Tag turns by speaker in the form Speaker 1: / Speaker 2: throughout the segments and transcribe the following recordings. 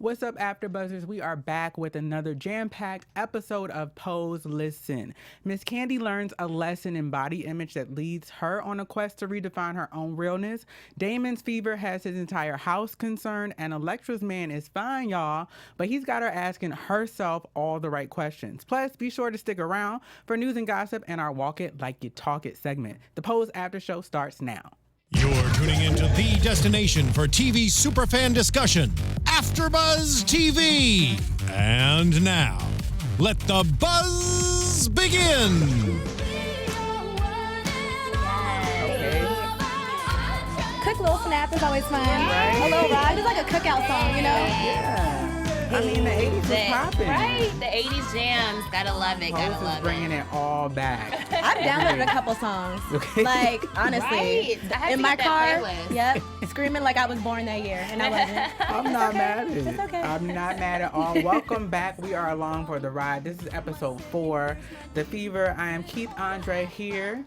Speaker 1: What's up, AfterBuzzers? We are back with another jam-packed episode of Pose Listen. Miss Candy learns a lesson in body image that leads her on a quest to redefine her own realness. Damon's fever has his entire house concerned, and Electra's man is fine, y'all, but he's got her asking herself all the right questions. Plus, be sure to stick around for news and gossip and our Walk It Like You Talk It segment. The Pose After Show starts now.
Speaker 2: You're tuning into the destination for TV superfan discussion, AfterBuzz TV. And now, let the buzz begin.
Speaker 3: Quick little snap is always fun. Right? A little ride. It's like a cookout song, you know?
Speaker 1: Yeah. I mean, the 80s was popping.
Speaker 4: Right, the 80s jams. Gotta love it, gotta love it.
Speaker 1: Bringing it all back.
Speaker 3: I've downloaded a couple songs.
Speaker 1: Okay.
Speaker 3: Like, honestly.
Speaker 4: Right.
Speaker 3: In my car.
Speaker 4: Playlist.
Speaker 3: Yep. Screaming like I was born that year. And I wasn't.
Speaker 1: I'm not mad at it.
Speaker 3: It's okay.
Speaker 1: I'm not mad at all. Welcome back. We are along for the ride. This is episode 4, The Fever. I am Keith Andre here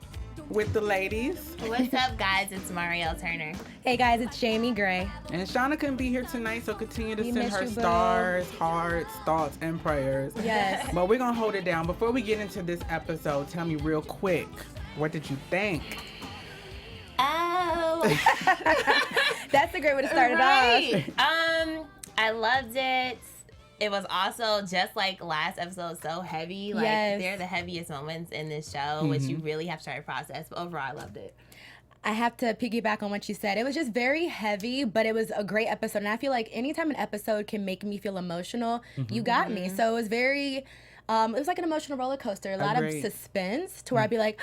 Speaker 1: with the ladies.
Speaker 4: What's up, guys? It's Mariel Turner.
Speaker 3: Hey, guys, it's Jaimi Gray.
Speaker 1: And Shauna couldn't be here tonight, so continue to
Speaker 3: We
Speaker 1: send
Speaker 3: miss
Speaker 1: her
Speaker 3: you, boo.
Speaker 1: stars, hearts, thoughts, and prayers.
Speaker 3: Yes.
Speaker 1: But we're going to hold it down. Before we get into this episode, tell me real quick, what did you think?
Speaker 4: Oh.
Speaker 3: That's a great way to start it off.
Speaker 4: I loved it. It was also just like last episode, so heavy. Like they're the heaviest moments in this show, which you really have to try to process. But overall, I loved it.
Speaker 3: I have to piggyback on what you said. It was just very heavy, but it was a great episode. And I feel like anytime an episode can make me feel emotional, you got me. So it was very, it was like an emotional roller coaster. A lot of suspense to where I'd be like,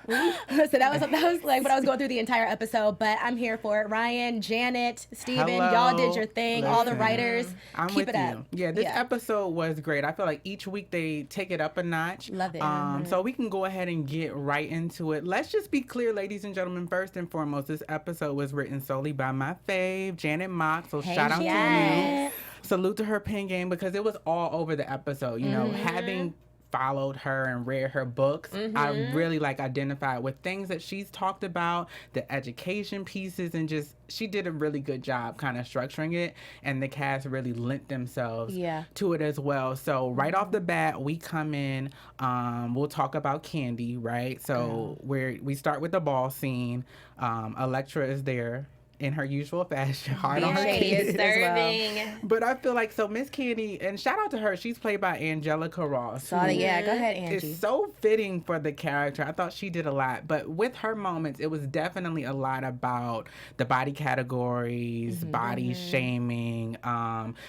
Speaker 3: so that was like what I was going through the entire episode, but I'm here for it. Ryan, Janet, Steven, y'all did your thing. All the writers, keep it up.
Speaker 1: Yeah, this episode was great. I feel like each week they take it up a notch.
Speaker 3: Love it.
Speaker 1: So we can go ahead and get right into it. Let's just be clear, ladies and gentlemen. First and foremost, this episode was written solely by my fave, Janet Mock. So shout out to you. Salute to her pen game, because it was all over the episode. You know, having followed her and read her books, I really identified with things that she's talked about, the education pieces, and just she did a really good job kind of structuring it, and the cast really lent themselves to it as well. So right off the bat, we come in, we'll talk about Candy, right? So we start with the ball scene. Electra is there in her usual fashion, hard on her kids as well. But I feel like, so Miss Candy, and shout out to her, she's played by Angelica Ross.
Speaker 3: Go ahead, Angie.
Speaker 1: It's so fitting for the character. I thought she did a lot, but with her moments, it was definitely a lot about the body categories, body shaming.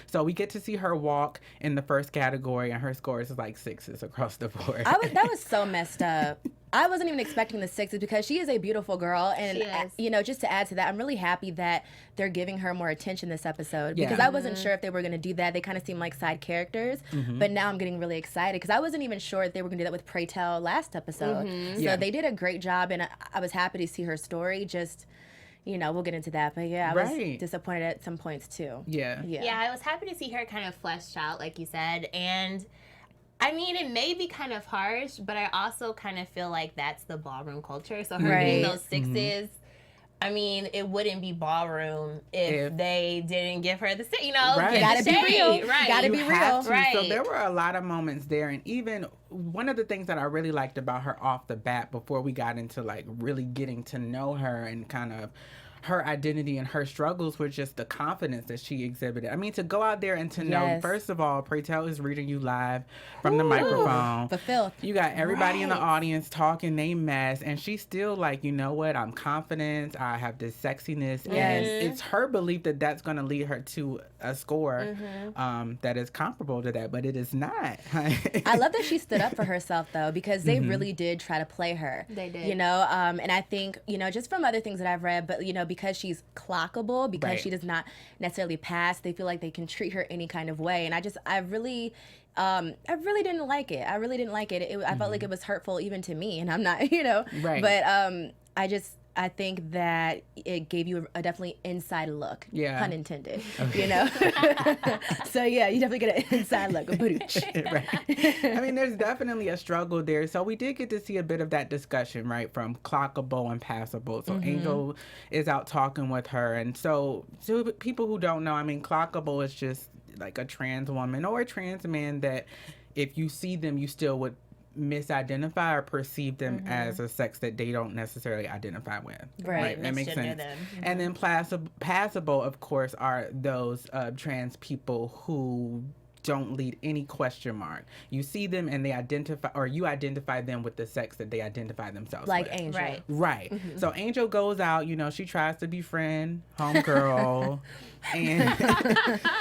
Speaker 1: So we get to see her walk in the first category, and her scores is like 6s across the board.
Speaker 3: That was so messed up. I wasn't even expecting the 6s because she is a beautiful girl. And, you know, just to add to that, I'm really happy that they're giving her more attention this episode, because I wasn't sure if they were going to do that. They kind of seemed like side characters. But now I'm getting really excited because I wasn't even sure if they were going to do that with Pray Tell last episode. So they did a great job, and I was happy to see her story. Just, you know, we'll get into that. But I was disappointed at some points too.
Speaker 4: Yeah, I was happy to see her kind of fleshed out, like you said. And I mean, it may be kind of harsh, but I also kind of feel like that's the ballroom culture. So her getting those 6s, I mean, it wouldn't be ballroom if they didn't give her the, you know,
Speaker 3: gotta be real.
Speaker 4: Right.
Speaker 3: Gotta be real.
Speaker 1: Right. So there were a lot of moments there, and even one of the things that I really liked about her off the bat, before we got into like really getting to know her and kind of her identity and her struggles, were just the confidence that she exhibited. I mean, to go out there and to know, first of all, Pray Tell is reading you live from the microphone.
Speaker 3: The filth.
Speaker 1: You got everybody in the audience talking they mess, and she's still like, you know what, I'm confident, I have this sexiness, and it's her belief that that's going to lead her to a score that is comparable to that, but it is not.
Speaker 3: I love that she stood up for herself, though, because they really did try to play her.
Speaker 4: They did.
Speaker 3: You know, and I think, you know, just from other things that I've read, but, you know, because she's clockable, because she does not necessarily pass, they feel like they can treat her any kind of way. And I really didn't like it. I really didn't like it. I felt like it was hurtful even to me, and I'm not, you know. But I think that it gave you a definitely inside look.
Speaker 1: Yeah.
Speaker 3: Pun intended. You know? So yeah, you definitely get an inside look.
Speaker 1: Right. I mean, there's definitely a struggle there. So we did get to see a bit of that discussion, right, from clockable and passable. So Angel is out talking with her. And so to people who don't know, I mean, clockable is just like a trans woman or a trans man that if you see them, you still would misidentify or perceive them as a sex that they don't necessarily identify with.
Speaker 3: Right.
Speaker 1: That makes sense. And then passable, of course, are those trans people who don't lead any question mark. You see them and they identify, or you identify them with the sex that they identify themselves
Speaker 3: like
Speaker 1: with.
Speaker 3: Angel.
Speaker 1: Right. So Angel goes out, you know, she tries to befriend homegirl. And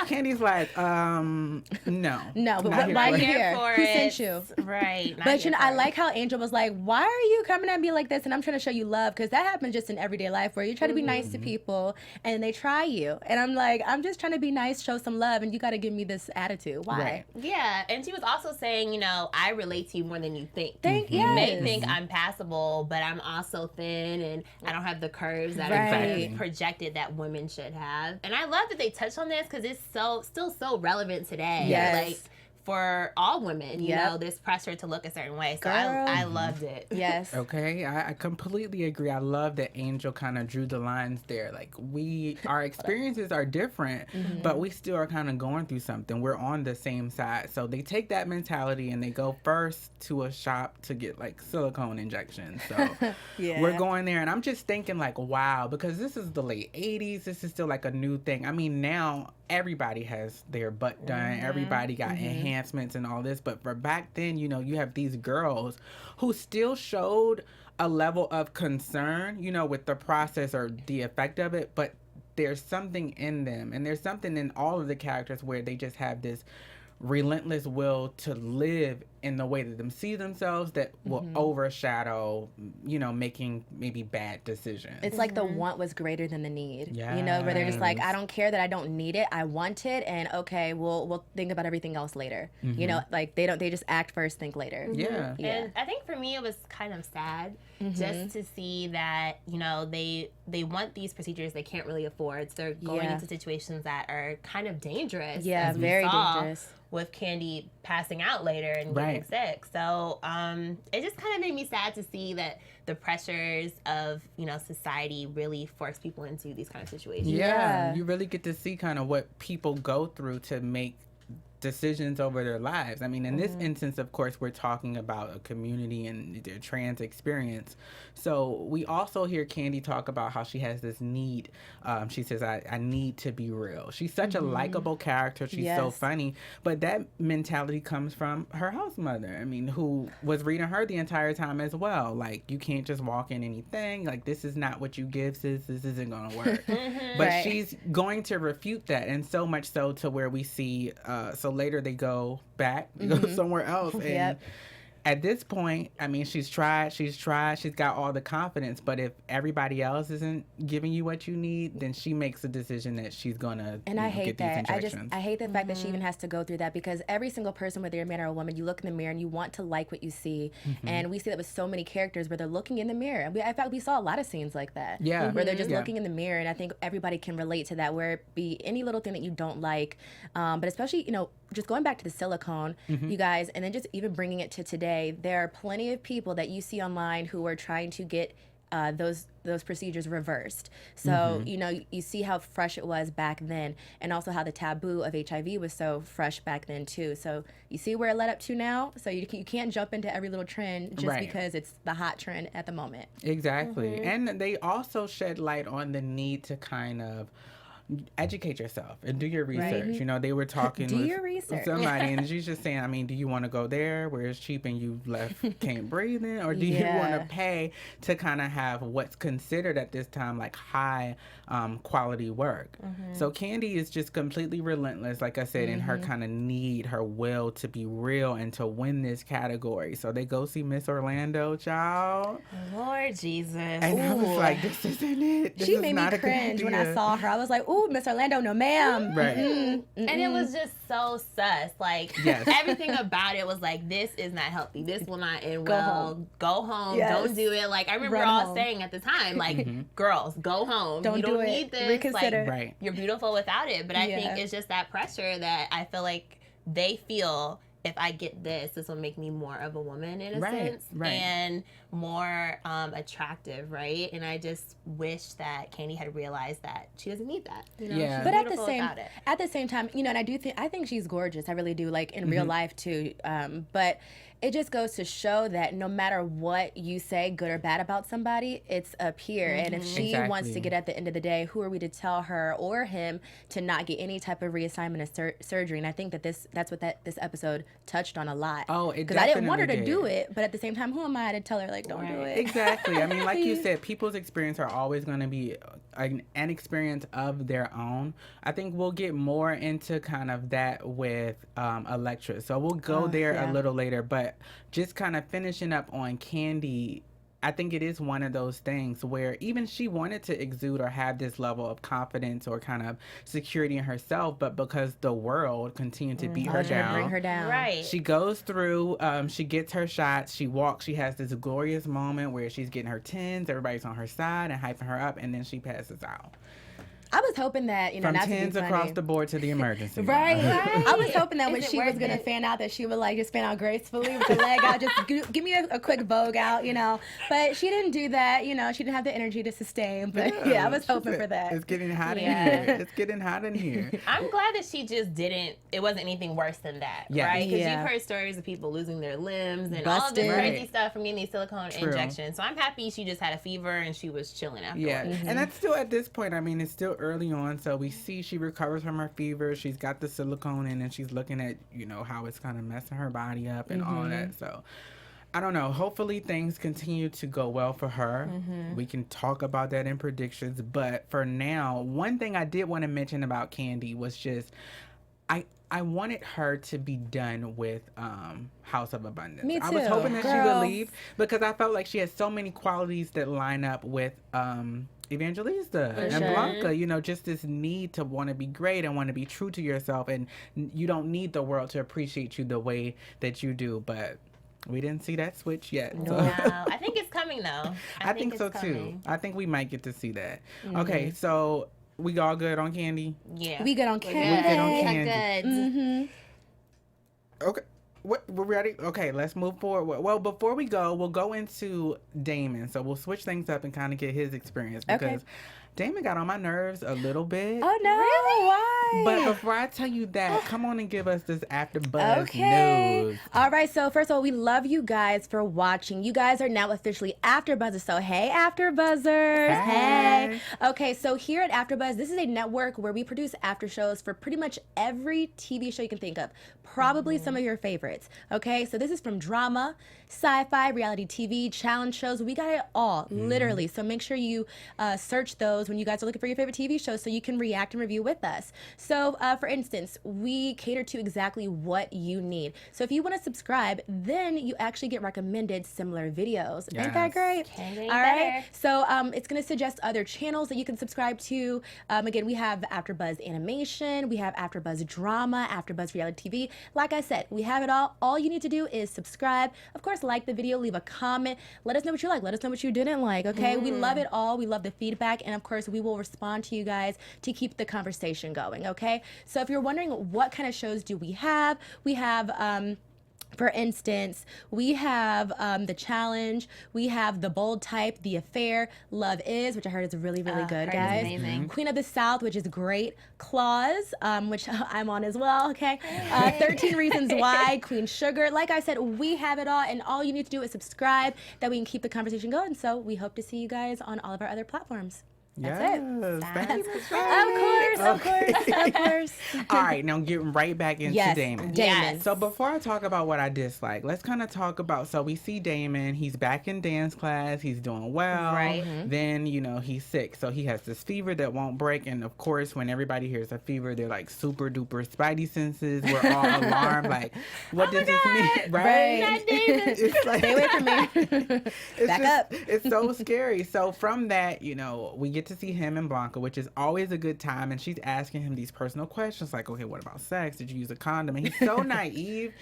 Speaker 1: Candy's like, no.
Speaker 3: No, but why are you here? Who sent you?
Speaker 4: Right.
Speaker 3: But you know, I like how Angel was like, why are you coming at me like this? And I'm trying to show you love, because that happens just in everyday life where you try to be nice to people and they try you. And I'm like, I'm just trying to be nice, show some love, and you got to give me this attitude. Why?
Speaker 1: Right.
Speaker 4: Yeah, and she was also saying, you know, I relate to you more than you think.
Speaker 3: You
Speaker 4: may think I'm passable, but I'm also thin and I don't have the curves that are kind of projected that women should have. And I love that they touched on this because it's still so relevant today.
Speaker 3: Yes.
Speaker 4: Like, for all women, you know, this pressure to look a certain way. So I loved it.
Speaker 3: Yes.
Speaker 1: Okay, I completely agree. I love that Angel kind of drew the lines there. Like, our experiences are different, but we still are kind of going through something. We're on the same side. So they take that mentality and they go first to a shop to get like silicone injections. So we're going there, and I'm just thinking like, wow, because this is the late 80s. This is still like a new thing. I mean, now everybody has their butt done. Everybody got enhancements and all this. But for back then, you know, you have these girls who still showed a level of concern, you know, with the process or the effect of it. But there's something in them, and there's something in all of the characters where they just have this relentless will to live in the way that them see themselves that will overshadow, you know, making maybe bad decisions.
Speaker 3: It's like the want was greater than the need. You know, where they're just like, I don't care that I don't need it. I want it, and okay, we'll think about everything else later. You know, like they just act first, think later.
Speaker 4: And I think for me it was kind of sad just to see that, you know, they want these procedures they can't really afford. So they're going into situations that are kind of dangerous.
Speaker 3: Yeah, very dangerous.
Speaker 4: With Candy passing out later and getting sick. So it just kind of made me sad to see that the pressures of, you know, society really force people into these kind of situations.
Speaker 1: Yeah, you really get to see kind of what people go through to make decisions over their lives. I mean, in this instance, of course, we're talking about a community and their trans experience. So we also hear Candy talk about how she has this need. She says, I need to be real. She's such a likable character. She's so funny. But that mentality comes from her house mother. I mean, who was reading her the entire time as well. Like, you can't just walk in anything. Like, this is not what you give, sis. This isn't going to work. But she's going to refute that. And so much so to where we see, so later they go back, go somewhere else. And at this point, I mean, she's tried, she's got all the confidence, but if everybody else isn't giving you what you need, then she makes a decision that she's gonna
Speaker 3: I hate
Speaker 1: get these
Speaker 3: that.
Speaker 1: injections.
Speaker 3: I hate the fact that she even has to go through that, because every single person, whether you're a man or a woman, you look in the mirror and you want to like what you see. And we see that with so many characters where they're looking in the mirror. In fact, we saw a lot of scenes like that. Where they're just looking in the mirror, and I think everybody can relate to that, where it be any little thing that you don't like. But especially, you know, just going back to the silicone, you guys, and then just even bringing it to today, there are plenty of people that you see online who are trying to get those procedures reversed. So, you know, you see how fresh it was back then, and also how the taboo of HIV was so fresh back then too. So you see where it led up to now. So you can't jump into every little trend just because it's the hot trend at the moment.
Speaker 1: Exactly. And they also shed light on the need to kind of educate yourself and do your research. You know, they were talking with somebody, and she's just saying, I mean, do you want to go there where it's cheap and you can't breathe in, or do you want to pay to kind of have what's considered at this time like high quality work? So Candy is just completely relentless, like I said, in her kind of need, her will to be real and to win this category. So they go see Miss Orlando, child.
Speaker 4: Lord Jesus.
Speaker 1: And I was like, this isn't it. This
Speaker 3: she
Speaker 1: is
Speaker 3: made
Speaker 1: not
Speaker 3: me cringe when I saw her. I was like, ooh, ooh, Miss Orlando, no ma'am.
Speaker 1: Right.
Speaker 4: And it was just so sus. Like, everything about it was like, this is not healthy. This will not end well. Go home.
Speaker 3: Yes.
Speaker 4: Don't do it. Like, I remember all saying at the time, like, girls, go home. You don't need this.
Speaker 3: Reconsider.
Speaker 4: Like, you're beautiful without it. But I think it's just that pressure that I feel like they feel, if I get this will make me more of a woman in a sense, and more attractive, right? And I just wish that Kandi had realized that she doesn't need that. You know?
Speaker 1: Yeah.
Speaker 3: But at the same time, you know, and I think she's gorgeous. I really do, like in real life too. But it just goes to show that no matter what you say, good or bad about somebody, it's up here. And if she wants to get at the end of the day, who are we to tell her or him to not get any type of reassignment of surgery? And I think that that's what this episode touched on a lot.
Speaker 1: Oh, it
Speaker 3: because I didn't want her to do it, but at the same time, who am I to tell her, like, don't do it?
Speaker 1: Exactly. I mean, like you said, people's experience are always going to be an experience of their own. I think we'll get more into kind of that with Electra. So we'll go there a little later, but just kind of finishing up on Kandi, I think it is one of those things where even she wanted to exude or have this level of confidence or kind of security in herself, but because the world continued to beat her down,
Speaker 3: bring her down.
Speaker 4: Right.
Speaker 1: She goes through, she gets her shots, she walks, she has this glorious moment where she's getting her 10s, everybody's on her side and hyping her up, and then she passes out.
Speaker 3: I was hoping that, you know,
Speaker 1: from
Speaker 3: not
Speaker 1: 10s
Speaker 3: to be funny,
Speaker 1: across the board to the emergency room.
Speaker 3: Right. I was hoping that when she was going to fan out, that she would like just fan out gracefully with the leg out, just give me a quick Vogue out, you know. But she didn't do that, you know. She didn't have the energy to sustain. But I was hoping for that.
Speaker 1: It's getting hot in here. It's getting hot in here.
Speaker 4: I'm glad that she just didn't. It wasn't anything worse than that, right? Because you've heard stories of people losing their limbs and all of this crazy stuff from getting these silicone injections. So I'm happy she just had a fever and she was chilling afterwards.
Speaker 1: Yeah, and that's still at this point. I mean, it's still early on, so we see she recovers from her fever. She's got the silicone in, and she's looking at, you know, how it's kind of messing her body up and all that. So I don't know. Hopefully things continue to go well for her. We can talk about that in predictions. But for now, one thing I did want to mention about Kandi was just I wanted her to be done with House of Abundance.
Speaker 3: Me too.
Speaker 1: I was hoping that she would leave because I felt like she had so many qualities that line up with Evangelista and Blanca, you know, just this need to want to be great and want to be true to yourself, and you don't need the world to appreciate you the way that you do, but we didn't see that switch yet.
Speaker 4: No, I think it's coming though.
Speaker 1: I think so too. I think we might get to see that. Okay, so we all good on Kandi?
Speaker 4: Yeah.
Speaker 3: We good on Kandi.
Speaker 1: We good on Kandi.
Speaker 4: Good.
Speaker 1: Okay. We're ready? Okay, let's move forward. Well, before we go, we'll go into Damon. So we'll switch things up and kind of get his experience because Damon got on my nerves a little bit.
Speaker 3: Oh, no. Really? Why?
Speaker 1: But before I tell you that, come on and give us this AfterBuzz news.
Speaker 3: All right, so first of all, we love you guys for watching. You guys are now officially AfterBuzzers. So, hey, AfterBuzzers. Hey. Okay, so here at AfterBuzz, this is a network where we produce after shows for pretty much every TV show you can think of. Probably some of your favorites. Okay, so this is from drama, sci-fi, reality TV, challenge shows. We got it all, literally. So make sure you search those when you guys are looking for your favorite TV shows so you can react and review with us. So for instance, we cater to exactly what you need. So if you want to subscribe, then you actually get recommended similar videos. Yes. Ain't that great? All right. So it's going to suggest other channels that you can subscribe to. Again, we have AfterBuzz Animation, we have AfterBuzz Drama, AfterBuzz Reality TV. Like I said, we have it all. All you need to do is subscribe. Of course, like the video, leave a comment. Let us know what you like. Let us know what you didn't like, okay? We love it all. We love the feedback. And of course, we will respond to you guys to keep the conversation going, okay? So if you're wondering what kind of shows do we have for instance, we have The Challenge, we have The Bold Type, The Affair, Love Is, which I heard is really, really good, guys.
Speaker 4: Amazing.
Speaker 3: Queen of the South, which is great. Claws, which I'm on as well, okay? 13 Reasons Why, Queen Sugar. Like I said, we have it all, and all you need to do is subscribe, that we can keep the conversation going. So we hope to see you guys on all of our other platforms. That's it.
Speaker 1: Thank you.
Speaker 3: Of course.
Speaker 1: All right, now getting right back into Damon.
Speaker 3: Yes.
Speaker 1: So before I talk about what I dislike, let's kind of talk about, so we see Damon, he's back in dance class, he's doing well.
Speaker 4: Right.
Speaker 1: Then, you know, he's sick. So he has this fever that won't break. And of course, when everybody hears a fever, they're like super duper spidey senses. We're all alarmed. Like, what does this mean? Right?
Speaker 4: Not Damon.
Speaker 1: It's like,
Speaker 3: Stay away from me. Back up.
Speaker 1: It's so scary. So from that, you know, we get get to see him and Blanca, which is always a good time. And she's asking him these personal questions like, okay, what about sex? Did you use a condom? And he's so naive,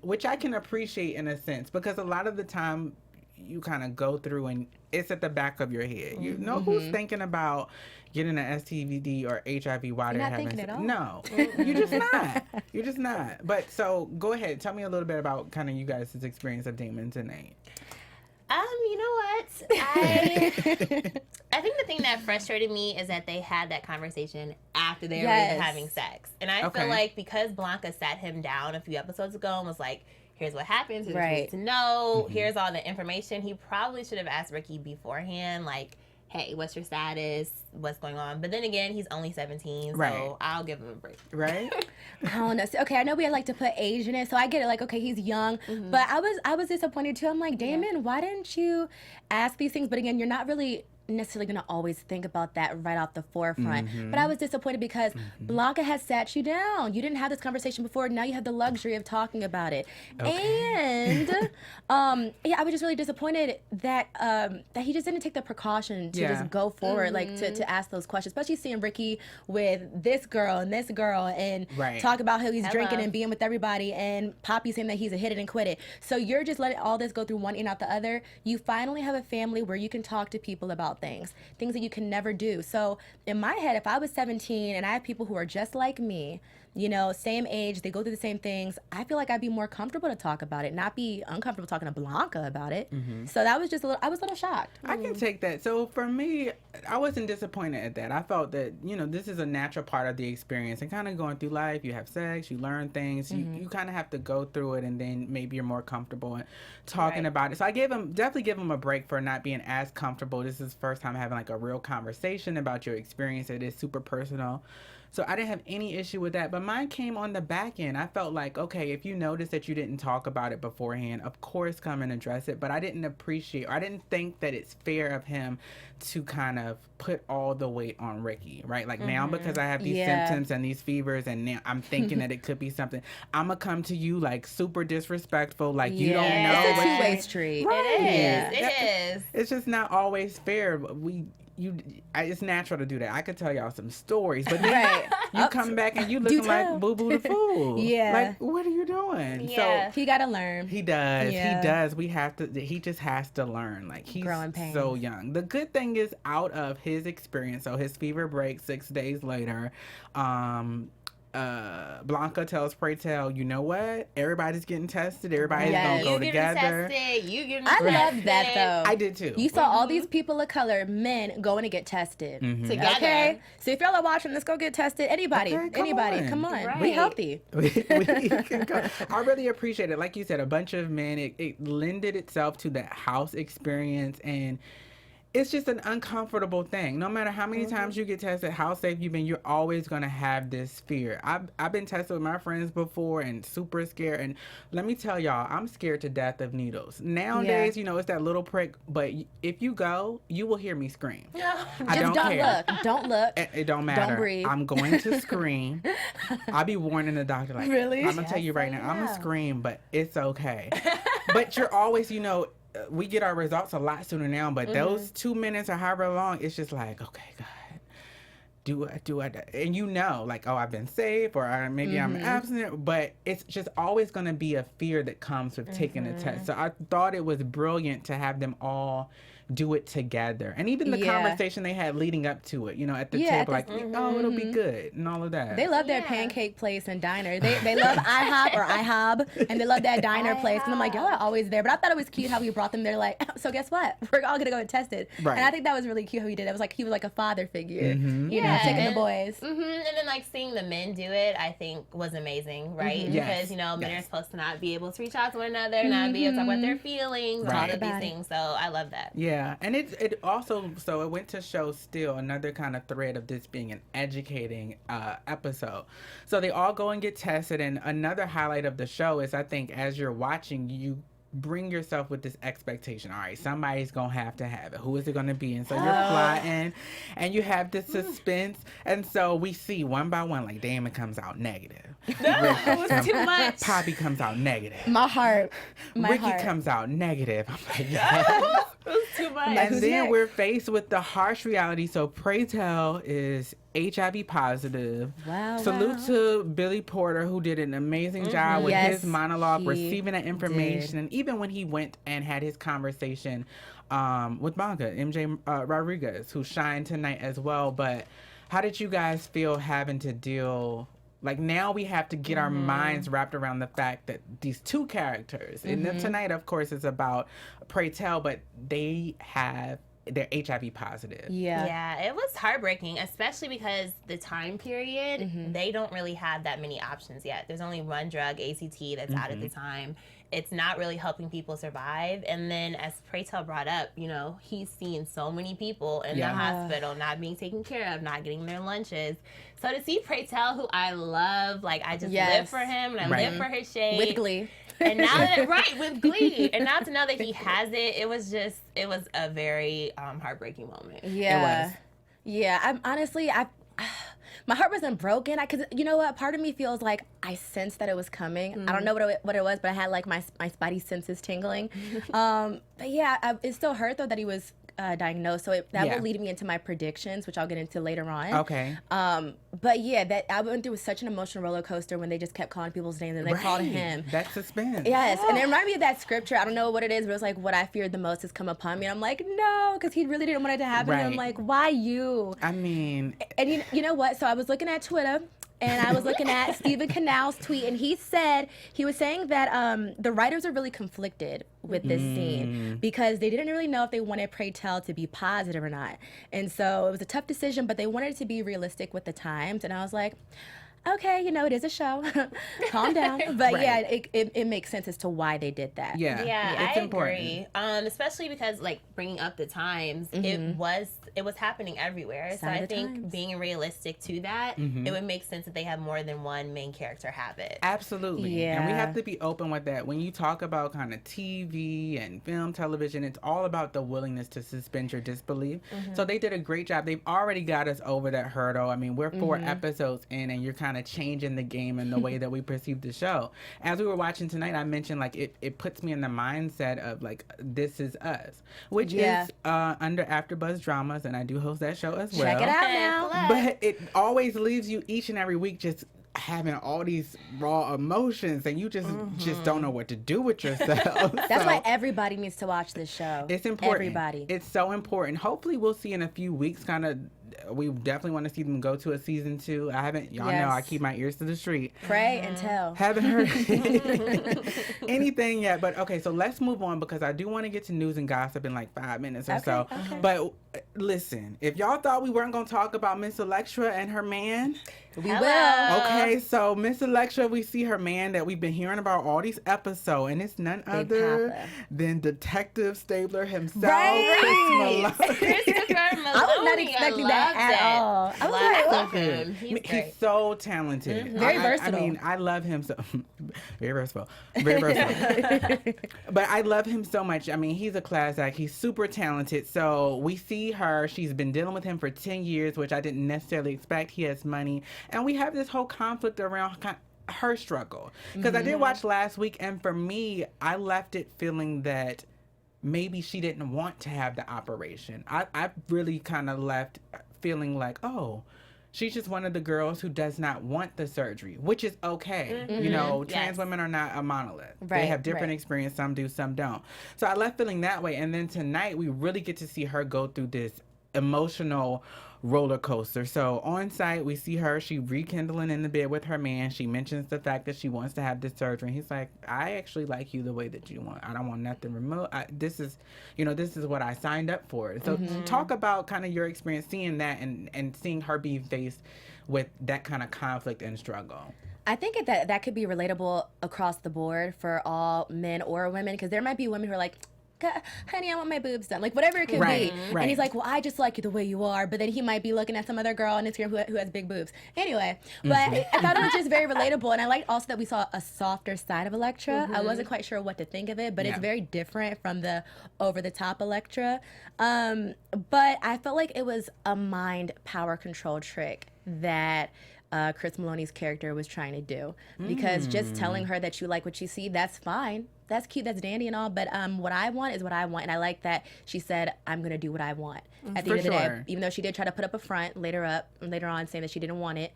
Speaker 1: which I can appreciate in a sense, because a lot of the time you kind of go through and it's at the back of your head. You know who's thinking about getting an STD or HIV while they're having sex? No, you're just not. You're just not. But so go ahead. Tell me a little bit about kind of you guys' experience of Damon tonight.
Speaker 4: You know what? I think the thing that frustrated me is that they had that conversation after they were having sex. And I feel like because Blanca sat him down a few episodes ago and was like, here's what happens, here's what you need to know, here's all the information, he probably should have asked Ricky beforehand, like, hey, what's your status? What's going on? But then again, he's only 17, so I'll give him a break.
Speaker 1: Right?
Speaker 3: I don't know. So, okay, I know we like to put age in it, so I get it. Like, okay, he's young, but I was disappointed too. I'm like, Damon, why didn't you ask these things? But again, you're not really necessarily going to always think about that right off the forefront. But I was disappointed because Blanca has sat you down. You didn't have this conversation before. Now you have the luxury of talking about it. And I was just really disappointed that that he just didn't take the precaution to just go forward, like to ask those questions, especially seeing Ricky with this girl and talk about how he's drinking and being with everybody, and Poppy saying that he's a hit it and quit it. So you're just letting all this go through one ear and out the other. You finally have a family where you can talk to people about things that you can never do. So in my head, if I was 17 and I have people who are just like me, you know, same age, they go through the same things, I feel like I'd be more comfortable to talk about it, not be uncomfortable talking to Blanca about it. So that was just I was a little shocked.
Speaker 1: I can take that. So for me, I wasn't disappointed at that. I felt that, you know, this is a natural part of the experience, and kind of going through life, you have sex, you learn things, you kind of have to go through it, and then maybe you're more comfortable in talking about it. So I definitely give him a break for not being as comfortable. This is the first time having like a real conversation about your experience. It is super personal. So I didn't have any issue with that, but mine came on the back end. I felt like, okay, if you notice that you didn't talk about it beforehand, of course come and address it, but I didn't appreciate, or I didn't think that it's fair of him to kind of put all the weight on Ricky, right? Like now, because I have these symptoms and these fevers, and now I'm thinking that it could be something, I'm gonna come to you like super disrespectful, like you don't know.
Speaker 3: It's a two-way street.
Speaker 1: Right.
Speaker 4: It is.
Speaker 1: It's just not always fair. It's natural to do that. I could tell y'all some stories, but then you come back and you looking like Boo Boo the Fool. Like, what are you doing?
Speaker 3: So he got to learn.
Speaker 1: He does. He does. He just has to learn. Like, he's so young. The good thing is, out of his experience, so his fever breaks 6 days later, Blanca tells Pray Tell, you know what? Everybody's getting tested. Everybody's gonna go together.
Speaker 4: You getting
Speaker 3: tested. I love that though.
Speaker 1: I did too.
Speaker 3: You saw all these people of color, men, going to get tested
Speaker 4: together.
Speaker 3: Okay, so if y'all are watching, let's go get tested. Anybody, come on. Right. We healthy.
Speaker 1: we can go. I really appreciate it. Like you said, a bunch of men. It lended itself to that house experience, and it's just an uncomfortable thing. No matter how many times you get tested, how safe you've been, you're always going to have this fear. I've been tested with my friends before and super scared. And let me tell y'all, I'm scared to death of needles. Nowadays, you know, it's that little prick. But if you go, you will hear me scream. I don't care.
Speaker 3: Don't look.
Speaker 1: It don't matter.
Speaker 3: Don't breathe.
Speaker 1: I'm going to scream. I'll be warning the doctor, like,
Speaker 3: really?
Speaker 1: I'm going to tell you right now, I'm going to scream, but it's okay. But you're always, you know, we get our results a lot sooner now, but those 2 minutes or however long, it's just like, okay, God, do I, and you know, like, oh, I've been safe, or maybe I'm abstinent, but it's just always going to be a fear that comes with taking a test. So I thought it was brilliant to have them all do it together, and even the conversation they had leading up to it, you know, at the table, like, oh, it'll be good, and all of that.
Speaker 3: They love their pancake place and diner. They love IHOP or IHOB, and they love that diner place. And I'm like, y'all are always there. But I thought it was cute how we brought them there. Like, so guess what? We're all gonna go get tested. Right. And I think that was really cute how he did it. It was like he was like a father figure, you know, taking the boys.
Speaker 4: And then like seeing the men do it, I think was amazing, right? Because you know, men are supposed to not be able to reach out to one another, not be able to talk about their feelings, all of these things. So I love that.
Speaker 1: Yeah, and it also, so it went to show still another kind of thread of this being an educating episode. So they all go and get tested, and another highlight of the show is, I think, as you're watching, you bring yourself with this expectation. All right, somebody's going to have it. Who is it going to be? And so you're plotting and you have this suspense. And so we see one by one, like Damon comes out negative.
Speaker 4: No, it was too much.
Speaker 1: Poppy comes out negative.
Speaker 3: Ricky
Speaker 1: comes out negative. I'm like, yes.
Speaker 4: It was too much.
Speaker 1: And then we're faced with the harsh reality. So Pray Tell is HIV positive.
Speaker 3: Wow.
Speaker 1: Salute to Billy Porter, who did an amazing job with his monologue, receiving that information. And even when he went and had his conversation with Blanca, MJ Rodriguez, who shined tonight as well. But how did you guys feel having to deal? Like, now we have to get our minds wrapped around the fact that these two characters, and then tonight, of course, is about Pray Tell, but they're HIV positive.
Speaker 4: Yeah, it was heartbreaking, especially because the time period, they don't really have that many options yet. There's only one drug, ACT, that's out at the time. It's not really helping people survive. And then, as Pray Tell brought up, you know, he's seen so many people in the hospital not being taken care of, not getting their lunches. So to see Pray Tell, who I love, like, I just live for him and I live for his shade.
Speaker 3: With Glee.
Speaker 4: And now that, with Glee. And now to know that he has it, it was a very heartbreaking moment.
Speaker 3: Yeah.
Speaker 1: It was.
Speaker 3: Yeah, my heart wasn't broken. Because you know what? Part of me feels like I sensed that it was coming. I don't know what it was, but I had like my spidey senses tingling. But yeah, it still hurt though that he was diagnosed. So that will lead me into my predictions, which I'll get into later on.
Speaker 1: Okay.
Speaker 3: But yeah, that I went through such an emotional roller coaster when they just kept calling people's names and they called him.
Speaker 1: That suspense.
Speaker 3: Yes, and it reminded me of that scripture. I don't know what it is, but it was like, what I feared the most has come upon me. And I'm like, no, because he really didn't want it to happen. And I'm like, why you?
Speaker 1: I mean.
Speaker 3: And you know what? So I was looking at Twitter. And I was looking at Stephen Canal's tweet, and he was saying that the writers are really conflicted with this scene because they didn't really know if they wanted Pray Tell to be positive or not. And so it was a tough decision, but they wanted it to be realistic with the times. And I was like, okay, you know, it is a show. Calm down. But yeah, it makes sense as to why they did that.
Speaker 4: Yeah,
Speaker 1: it's
Speaker 4: I
Speaker 1: important.
Speaker 4: agree. Especially because, like, bringing up the times, it was happening everywhere. So I think being realistic to that, it would make sense that they have more than one main character have it.
Speaker 1: Absolutely.
Speaker 3: Yeah.
Speaker 1: And we have to be open with that. When you talk about kind of TV and film, television, it's all about the willingness to suspend your disbelief. So they did a great job. They've already got us over that hurdle. I mean, we're 4 episodes in, and you're kind of changing the game and the way that we perceive the show. As we were watching tonight, I mentioned, like, it puts me in the mindset of, like, This Is Us, which is under AfterBuzz Dramas, and I do host that show as well.
Speaker 3: Check it out now.
Speaker 1: But it always leaves you each and every week just having all these raw emotions, and you just don't know what to do with yourself.
Speaker 3: That's why everybody needs to watch this show.
Speaker 1: It's important.
Speaker 3: Everybody.
Speaker 1: It's so important. Hopefully we'll see in a few weeks, we definitely want to see them go to a season 2. Y'all know I keep my ears to the street.
Speaker 3: Pray and tell.
Speaker 1: Haven't heard anything yet, but okay, so let's move on because I do want to get to news and gossip in like 5 minutes or so. Okay. But listen, if y'all thought we weren't going to talk about Miss Electra and her man,
Speaker 3: we will.
Speaker 1: Okay, so Miss Electra, we see her man that we've been hearing about all these episodes, and it's none other than Detective Stabler himself,
Speaker 3: right.
Speaker 4: Christopher Maloney.
Speaker 3: I was not expecting that at all.
Speaker 4: I was like, him.
Speaker 1: He's so talented.
Speaker 3: Very versatile.
Speaker 1: I mean, I love him so. Very versatile. Very versatile. But I love him so much. I mean, he's a class act. He's super talented. So we see her. She's been dealing with him for 10 years, which I didn't necessarily expect. He has money. And we have this whole conflict around her struggle. Because I did watch last week, and for me, I left it feeling that maybe she didn't want to have the operation. I really kind of left feeling like, oh, she's just one of the girls who does not want the surgery, which is okay. You know, trans women are not a monolith.
Speaker 3: Right,
Speaker 1: they have different experience. Some do, some don't. So I left feeling that way. And then tonight, we really get to see her go through this emotional roller coaster. So on site, we see her. She rekindling in the bed with her man. She mentions the fact that she wants to have this surgery. He's like, I actually like you the way that you want. I don't want nothing removed. This is what I signed up for. So talk about kind of your experience seeing that and seeing her be faced with that kind of conflict and struggle.
Speaker 3: I think that could be relatable across the board for all men or women, because there might be women who are like, honey, I want my boobs done. Like, whatever it could be.
Speaker 1: Right.
Speaker 3: And he's like, well, I just like you the way you are. But then he might be looking at some other girl on Instagram who has big boobs. Anyway, but I thought it was just very relatable. And I liked also that we saw a softer side of Electra. I wasn't quite sure what to think of it, but it's very different from the over-the-top Electra. But I felt like it was a mind power control trick that Chris Maloney's character was trying to do. Because just telling her that you like what you see, that's fine. That's cute, that's dandy and all, but what I want is what I want. And I like that she said, I'm going to do what I want at the end of the day. Even though she did try to put up a front later on saying that she didn't want it.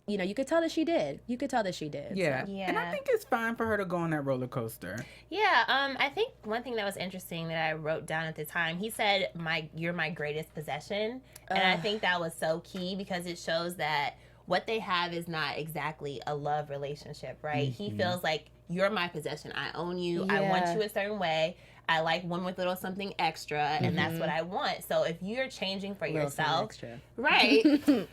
Speaker 3: You know, you could tell that she did. You could tell that she did.
Speaker 1: Yeah.
Speaker 3: So.
Speaker 1: And I think it's fine for her to go on that roller coaster.
Speaker 4: Yeah. I think one thing that was interesting that I wrote down at the time, he said, you're my greatest possession. And I think that was so key because it shows that what they have is not exactly a love relationship, right? He feels like, you're my possession. I own you. I want you a certain way. I like one with little something extra, and that's what I want. So if you're changing for yourself, right?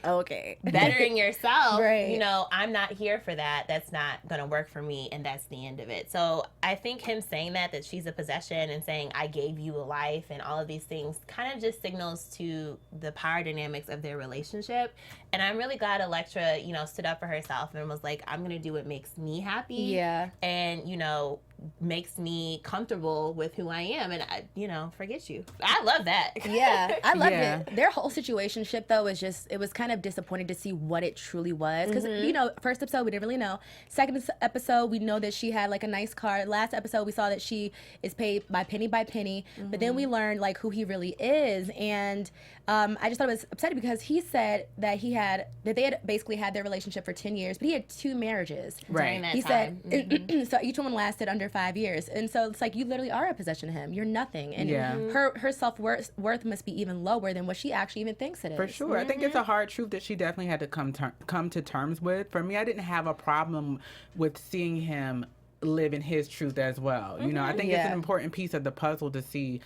Speaker 3: Okay.
Speaker 4: Bettering yourself,
Speaker 3: right.
Speaker 4: You know, I'm not here for that. That's not going to work for me, and that's the end of it. So I think him saying that she's a possession and saying, I gave you a life and all of these things kind of just signals to the power dynamics of their relationship. And I'm really glad Electra, you know, stood up for herself and was like, I'm going to do what makes me happy.
Speaker 3: Yeah.
Speaker 4: And, you know, makes me comfortable with who I am, and I, you know, forget you. I love that.
Speaker 3: Yeah, I loved it. Their whole situationship though was just, it was kind of disappointing to see what it truly was, because you know, first episode we didn't really know. Second episode we know that she had like a nice car. Last episode we saw that she is paid by penny, but then we learned like who he really is, and I just thought it was upsetting because he said that they had basically had their relationship for 10 years, but he had 2 marriages.
Speaker 4: Right.
Speaker 3: He said so each one lasted under 5 years, and so it's like you literally are a possession to him. You're nothing, and her self-worth must be even lower than what she actually even thinks it is.
Speaker 1: For sure. I think it's a hard truth that she definitely had to come to terms with. For me, I didn't have a problem with seeing him live in his truth as well. You know, I think it's an important piece of the puzzle to see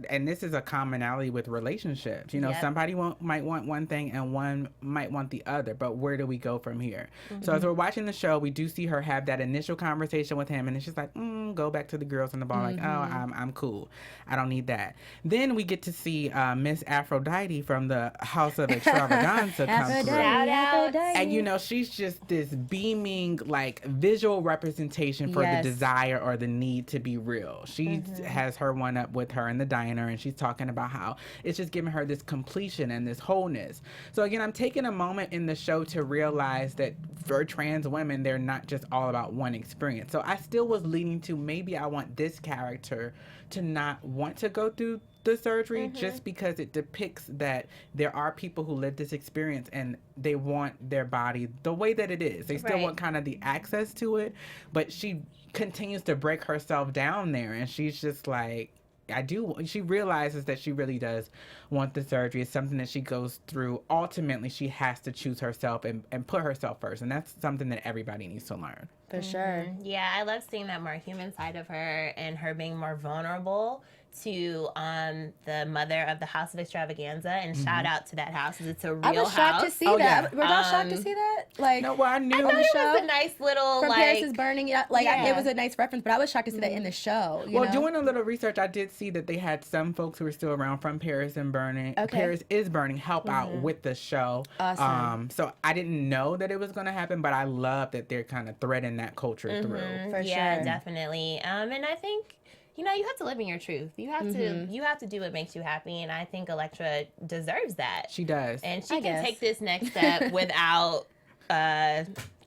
Speaker 1: and this is a commonality with relationships. You know, somebody might want one thing and one might want the other, but where do we go from here? So as we're watching the show, we do see her have that initial conversation with him, and it's just like, go back to the girls in the bar, like, oh, I'm cool. I don't need that. Then we get to see Miss Aphrodite from the House of Extravaganza come through. And, you know, she's just this beaming, like, visual representation for the desire or the need to be real. She has her one up with her in the diner, and she's talking about how it's just giving her this completion and this wholeness. So again, I'm taking a moment in the show to realize that for trans women, they're not just all about one experience. So I still was leaning to maybe I want this character to not want to go through the surgery just because it depicts that there are people who live this experience and they want their body the way that it is. They still want kind of the access to it, but she continues to break herself down there, and she's just like, she realizes that she really does want the surgery. It's something that she goes through. Ultimately, she has to choose herself and put herself first. And that's something that everybody needs to learn.
Speaker 3: For sure.
Speaker 4: Yeah, I love seeing that more human side of her and her being more vulnerable to the mother of the House of Extravaganza, and shout out to that house because it's a real house.
Speaker 3: I was shocked to see that. Were y'all shocked to see that? Like,
Speaker 1: no, well, I knew
Speaker 4: I thought it was a nice little
Speaker 3: from
Speaker 4: like
Speaker 3: Paris is Burning. It was a nice reference, but I was shocked to see that in the show. You know?
Speaker 1: Doing a little research, I did see that they had some folks who are still around from Paris and Burning. Paris is Burning help out with the show.
Speaker 3: Awesome.
Speaker 1: So I didn't know that it was going to happen, but I love that they're kind of threading that culture through.
Speaker 3: For
Speaker 4: yeah,
Speaker 3: sure.
Speaker 4: definitely. And I think, you know, you have to live in your truth. You have to do what makes you happy, and I think Electra deserves that.
Speaker 1: She does.
Speaker 4: And she can take this next step without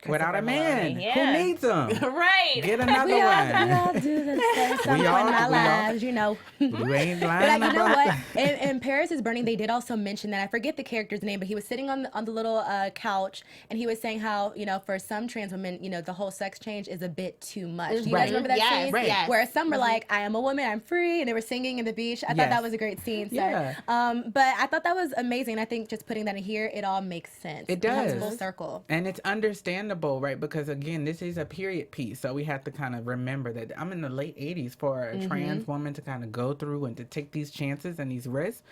Speaker 1: without a man who needs them.
Speaker 4: Right.
Speaker 1: Get another one.
Speaker 3: We all do this at some point in our lives, you know.
Speaker 1: You ain't lying.
Speaker 3: But like, you know what? In Paris is Burning, they did also mention that, I forget the character's name, but he was sitting on the little couch, and he was saying how, you know, for some trans women, you know, the whole sex change is a bit too much. Do you guys remember that scene?
Speaker 1: Right.
Speaker 4: Yes.
Speaker 3: Where some were like, I am a woman, I'm free, and they were singing in the beach. I thought that was a great scene. So, but I thought that was amazing. I think just putting that in here, it all makes sense.
Speaker 1: It does.
Speaker 3: It comes full circle.
Speaker 1: And it's understandable, right? Because again, this is a period piece, so we have to kind of remember that I'm in the late 80s for a trans woman to kind of go through and to take these chances and these risks.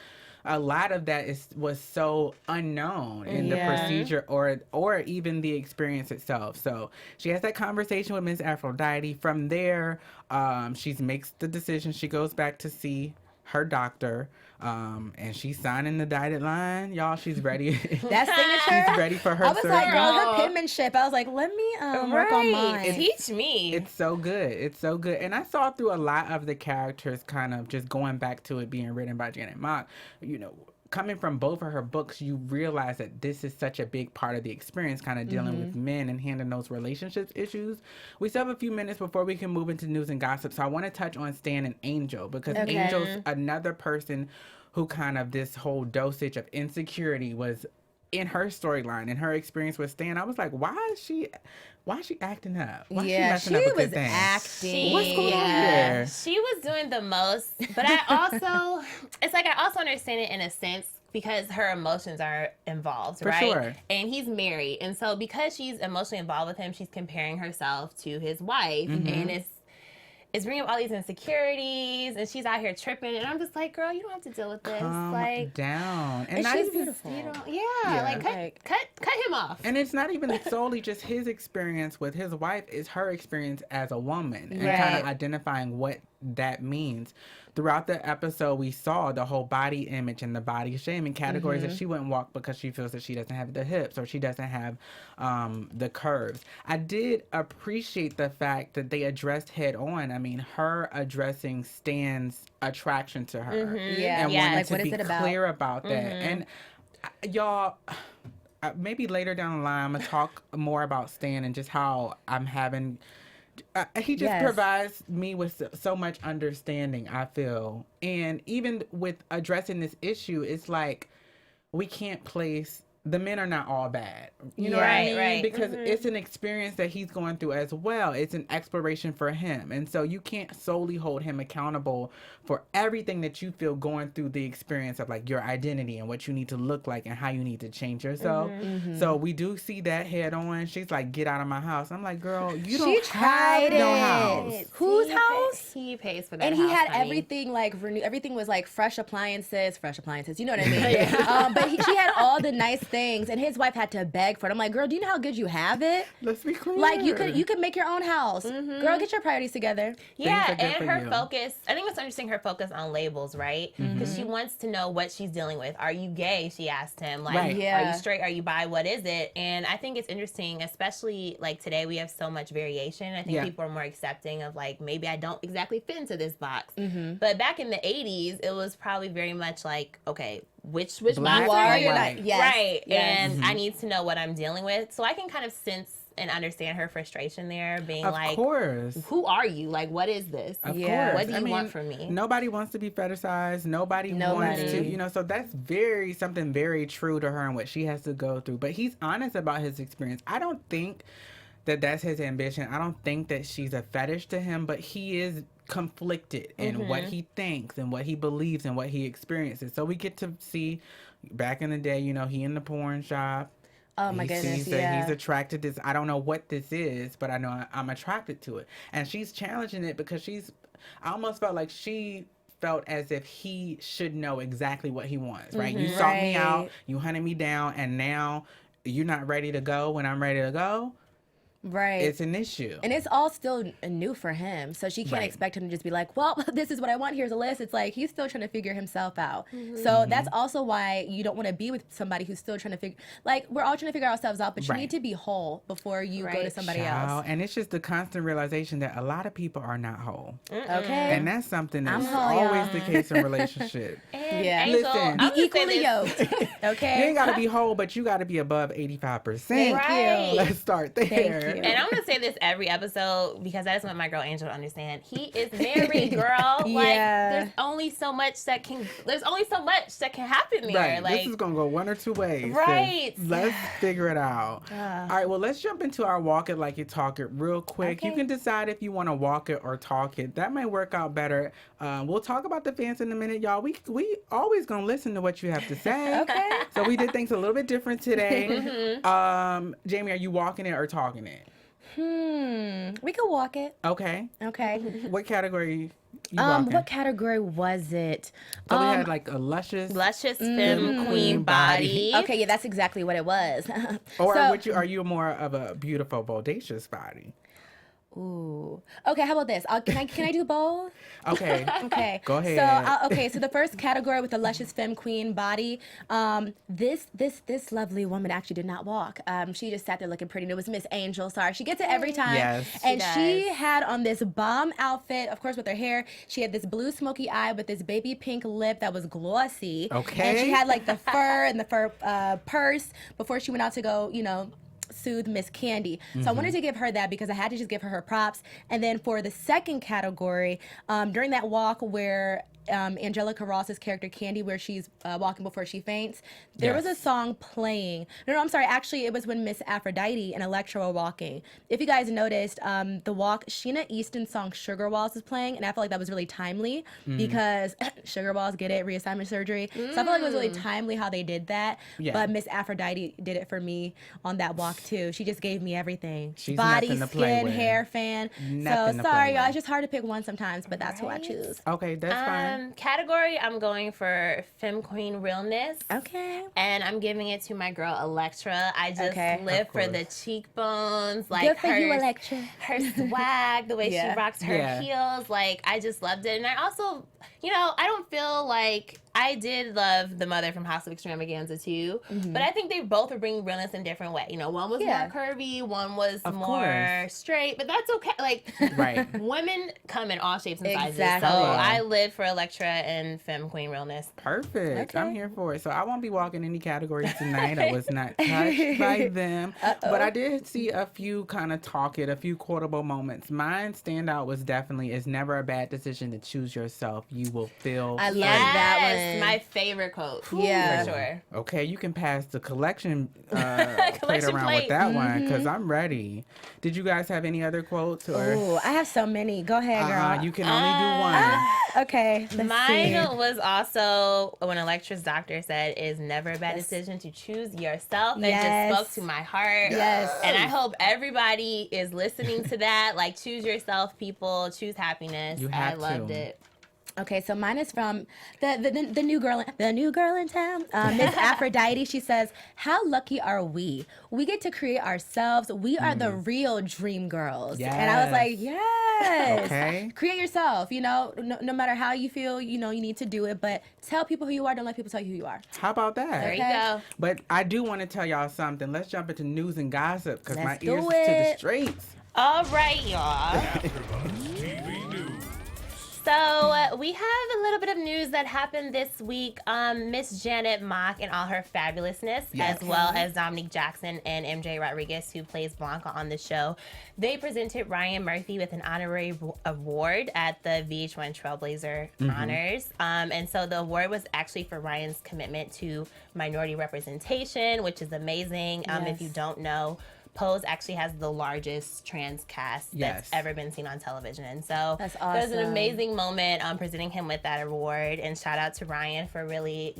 Speaker 1: a lot of that was so unknown in the procedure or even the experience itself. So she has that conversation with Miss Aphrodite. From there, she makes the decision. She goes back to see her doctor, and she's signing the dotted line. Y'all, she's ready.
Speaker 3: That signature?
Speaker 1: She's ready for her
Speaker 3: I was
Speaker 1: surgery.
Speaker 3: like, girl, her penmanship. I was like, let me work on mine.
Speaker 4: Teach me.
Speaker 1: It's so good. It's so good. And I saw through a lot of the characters kind of just going back to it being written by Janet Mock, coming from both of her books, you realize that this is such a big part of the experience, kind of dealing with men and handling those relationships issues. We still have a few minutes before we can move into news and gossip. So I want to touch on Stan and Angel, because Angel's another person who kind of this whole dosage of insecurity was in her storyline, in her experience with Stan. I was like, why is she acting up? Why is she messing up a good thing?
Speaker 3: Acting.
Speaker 1: What's going on here?
Speaker 4: She was doing the most, but I also understand it in a sense because her emotions are involved,
Speaker 1: For
Speaker 4: right?
Speaker 1: sure.
Speaker 4: And he's married, and so because she's emotionally involved with him, she's comparing herself to his wife, and it's bringing up all these insecurities, and she's out here tripping, and I'm just like, girl, you don't have to deal with this.
Speaker 1: Calm down. And not
Speaker 3: she's
Speaker 1: even,
Speaker 3: beautiful.
Speaker 4: Cut him off.
Speaker 1: And it's not even solely just his experience with his wife, it's her experience as a woman, and kind of identifying what that means. Throughout the episode, we saw the whole body image and the body shaming categories that she wouldn't walk because she feels that she doesn't have the hips or she doesn't have the curves. I did appreciate the fact that they addressed head on. I mean, her addressing Stan's attraction to her. And wanting to be clear about that. And y'all, maybe later down the line, I'm going to talk more about Stan and just how I'm having... he just provides me with so much understanding, I feel. And even with addressing this issue, it's like we can't place... The men are not all bad. You know what I mean?
Speaker 4: Right.
Speaker 1: Because it's an experience that he's going through as well. It's an exploration for him. And so you can't solely hold him accountable for everything that you feel going through the experience of like your identity and what you need to look like and how you need to change yourself. So we do see that head on. She's like, get out of my house. I'm like, girl, you don't have no house.
Speaker 3: Whose house?
Speaker 4: He pays for that
Speaker 3: And
Speaker 4: house,
Speaker 3: he had
Speaker 4: honey.
Speaker 3: everything like everything was like fresh appliances. You know what I mean? But she had all the nice things, and his wife had to beg for it. I'm like, girl, do you know how good you have it?
Speaker 1: Let's be clear.
Speaker 3: Like you could make your own house. Girl, get your priorities together.
Speaker 4: Yeah,
Speaker 1: Things are good
Speaker 4: and
Speaker 1: for
Speaker 4: her
Speaker 1: you.
Speaker 4: focus, I think it's interesting her focus on labels, right? Because she wants to know what she's dealing with. Are you gay? She asked him. Like,
Speaker 1: Right.
Speaker 4: are you straight? Are you bi? What is it? And I think it's interesting, especially like today we have so much variation. I think people are more accepting of like, maybe I don't exactly fit into this box. But back in the 80s, it was probably very much like, okay, which
Speaker 1: Black
Speaker 4: box
Speaker 1: or
Speaker 4: are you?
Speaker 1: white.
Speaker 3: Yes.
Speaker 4: Right.
Speaker 3: Yes.
Speaker 4: And I need to know what I'm dealing with. So I can kind of sense and understand her frustration there, being
Speaker 1: Of
Speaker 4: like,
Speaker 1: course.
Speaker 4: who are you? Like, what is this?
Speaker 1: Of
Speaker 3: Yeah.
Speaker 1: course.
Speaker 4: What do you want from me?
Speaker 1: Nobody wants to be fetishized. Nobody wants to, so that's something very true to her and what she has to go through. But he's honest about his experience. I don't think that that's his ambition. I don't think that she's a fetish to him, but he is conflicted in what he thinks and what he believes and what he experiences. So we get to see back in the day, he in the porn shop.
Speaker 3: Oh my
Speaker 1: he
Speaker 3: goodness,
Speaker 1: sees that he's attracted to this. I don't know what this is, but I know I'm attracted to it. And she's challenging it because I almost felt like she felt as if he should know exactly what he wants, right? You sought me out, you hunted me down, and now you're not ready to go when I'm ready to go.
Speaker 3: Right.
Speaker 1: It's an issue.
Speaker 3: And it's all still new for him. So she can't expect him to just be like, well, this is what I want. Here's a list. It's like he's still trying to figure himself out. So that's also why you don't want to be with somebody who's still trying to figure, like, we're all trying to figure ourselves out, but you need to be whole before you go to somebody else.
Speaker 1: And it's just the constant realization that a lot of people are not whole.
Speaker 3: Okay.
Speaker 1: And that's something that's
Speaker 3: whole,
Speaker 1: always the case in relationships.
Speaker 3: Yeah.
Speaker 4: Angel,
Speaker 1: Listen.
Speaker 4: I'm
Speaker 3: Be
Speaker 4: gonna say
Speaker 3: equally
Speaker 4: this.
Speaker 3: yoked. Okay.
Speaker 1: You ain't got to be whole, but you got to be above 85%.
Speaker 3: Thank
Speaker 4: Right.
Speaker 3: you.
Speaker 1: Let's start there.
Speaker 3: Thank you.
Speaker 4: And I'm gonna say this every episode because I just want my girl Angel to understand. He is married, girl.
Speaker 3: Yeah.
Speaker 4: Like there's only so much that can happen there.
Speaker 1: Right.
Speaker 4: Like
Speaker 1: This is going to go one or two ways.
Speaker 4: Right.
Speaker 1: So let's figure it out. All right. Well, let's jump into our walk it like you talk it real quick. You can decide if you want to walk it or talk it. That might work out better. We'll talk about the fans in a minute, y'all. We always going to listen to what you have to say.
Speaker 3: Okay.
Speaker 1: So we did things a little bit different today. Jaimi, are you walking it or talking it?
Speaker 3: We could walk it.
Speaker 1: Okay.
Speaker 3: Okay.
Speaker 1: What category
Speaker 3: What category was it?
Speaker 1: So we had like a luscious
Speaker 4: femme queen body.
Speaker 3: Okay, yeah, that's exactly what it was.
Speaker 1: Or are you more of a beautiful, bodacious body?
Speaker 3: Ooh. Okay, how about this? Can I do both?
Speaker 1: Okay.
Speaker 3: Okay.
Speaker 1: Go ahead.
Speaker 3: So the first category with the luscious femme queen body, this lovely woman actually did not walk. She just sat there looking pretty. And it was Miss Angel. Sorry, she gets it every time.
Speaker 1: Yes.
Speaker 3: And she had on this bomb outfit, of course, with her hair. She had this blue smoky eye with this baby pink lip that was glossy.
Speaker 1: Okay.
Speaker 3: And she had like the fur and the fur purse before she went out to go, soothe Miss Candy. So I wanted to give her that because I had to just give her props. And then for the second category, during that walk where Angelica Ross's character Candy, where she's walking before she faints, there was a song playing. No, I'm sorry. Actually, it was when Miss Aphrodite and Electra were walking. If you guys noticed, the walk, Sheena Easton's song Sugar Walls was playing, and I felt like that was really timely because Sugar Walls, get it, reassignment surgery. So I felt like it was really timely how they did that. Yeah. But Miss Aphrodite did it for me on that walk too. She just gave me everything.
Speaker 1: She's
Speaker 3: body,
Speaker 1: nothing to play
Speaker 3: skin,
Speaker 1: with.
Speaker 3: hair, fan.
Speaker 1: Nothing
Speaker 3: so
Speaker 1: to
Speaker 3: sorry,
Speaker 1: play
Speaker 3: y'all.
Speaker 1: with.
Speaker 3: It's just hard to pick one sometimes, but that's who I choose.
Speaker 1: Okay, that's fine.
Speaker 4: Category, I'm going for femme queen realness.
Speaker 3: Okay.
Speaker 4: And I'm giving it to my girl Electra. I just live for the cheekbones, like
Speaker 3: good for you, Electra.
Speaker 4: Her swag, the way she rocks her heels. Like, I just loved it. And I also, I don't feel like I did love the mother from House of Extravaganza too, but I think they both are bringing realness in different way. One was more curvy, one was more straight, but that's okay. Like, women come in all shapes and sizes.
Speaker 3: Exactly.
Speaker 4: So I live for Electra and femme queen realness.
Speaker 1: Perfect. Okay. I'm here for it. So I won't be walking any categories tonight. I was not touched by them, but I did see a few kind of a few quotable moments. Mine standout was definitely, it's never a bad decision to choose yourself. You will feel.
Speaker 3: I love that one.
Speaker 4: My favorite quote.
Speaker 3: Yeah.
Speaker 4: For sure.
Speaker 1: Okay, you can pass the collection plate around with that one because I'm ready. Did you guys have any other quotes?
Speaker 3: Oh, I have so many. Go ahead, girl.
Speaker 1: You can only do one.
Speaker 3: Okay.
Speaker 4: Mine was also when Electra's doctor said it's never a bad decision to choose yourself. It just spoke to my heart.
Speaker 3: Yes.
Speaker 4: And I hope everybody is listening to that. Like, choose yourself, people. Choose happiness. I loved it.
Speaker 3: Okay, so mine is from the new girl in town, Miss Aphrodite. She says, "How lucky are we? We get to create ourselves. We are the real dream girls."
Speaker 1: Yes.
Speaker 3: And I was like, yes.
Speaker 1: Okay.
Speaker 3: Create yourself. No matter how you feel, you need to do it. But tell people who you are. Don't let people tell you who you are.
Speaker 1: How about that?
Speaker 4: There you go.
Speaker 1: But I do want to tell y'all something. Let's jump into news and gossip because my ears
Speaker 3: do
Speaker 1: is to the
Speaker 3: it.
Speaker 1: streets.
Speaker 4: All right, y'all.
Speaker 2: AfterBuzz TV News.
Speaker 4: So we have a little bit of news that happened this week. Miss Janet Mock and all her fabulousness, as well as Dominique Jackson and MJ Rodriguez, who plays Blanca on the show, they presented Ryan Murphy with an honorary award at the VH1 Trailblazer Honors. And so the award was actually for Ryan's commitment to minority representation, which is amazing. If you don't know, Pose actually has the largest trans cast that's ever been seen on television. And so
Speaker 3: that's awesome.
Speaker 4: It was an amazing moment presenting him with that award. And shout out to Ryan for really,